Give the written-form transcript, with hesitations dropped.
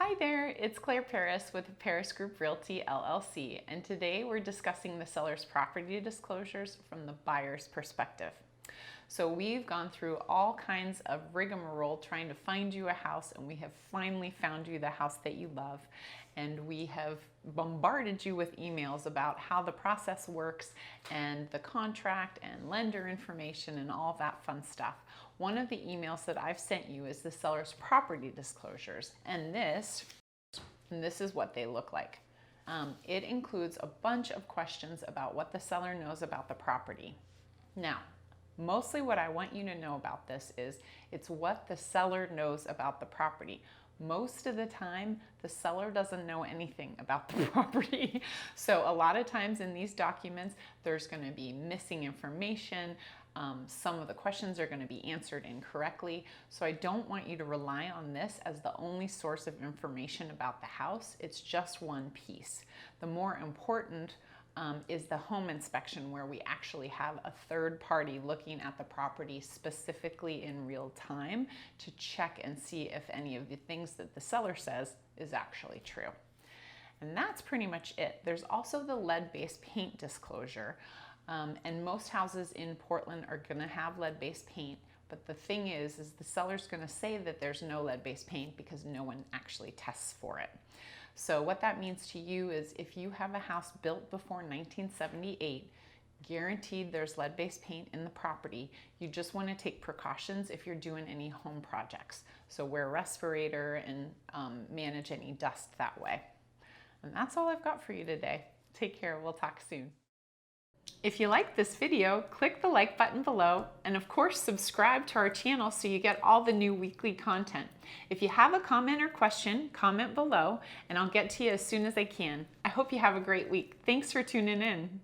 Hi there, it's Claire Paris with Paris Group Realty, LLC, and today we're discussing the seller's property disclosures from the buyer's perspective. So we've gone through all kinds of rigmarole trying to find you a house, and we have finally found you the house that you love. And we have bombarded you with emails about how the process works and the contract and lender information and all that fun stuff. One of the emails that I've sent you is the seller's property disclosures, and this is what they look like. It includes a bunch of questions about what the seller knows about the property. Now, mostly what I want you to know about this is it's what the seller knows about the property. Most of the time, the seller doesn't know anything about the property. So a lot of times in these documents, there's going to be missing information. Some of the questions are going to be answered incorrectly. So I don't want you to rely on this as the only source of information about the house. It's just one piece. The more important is the home inspection, where we actually have a third party looking at the property specifically in real time to check and see if any of the things that the seller says is actually true. And that's pretty much it. There's also the lead-based paint disclosure. And most houses in Portland are going to have lead-based paint. But the thing is the seller's going to say that there's no lead-based paint because no one actually tests for it. So what that means to you is if you have a house built before 1978, guaranteed there's lead-based paint in the property, you just want to take precautions if you're doing any home projects. So wear a respirator and manage any dust that way. And that's all I've got for you today. Take care. We'll talk soon. If you like this video, click the like button below, and of course subscribe to our channel so you get all the new weekly content. If you have a comment or question, comment below and I'll get to you as soon as I can. I hope you have a great week. Thanks for tuning in.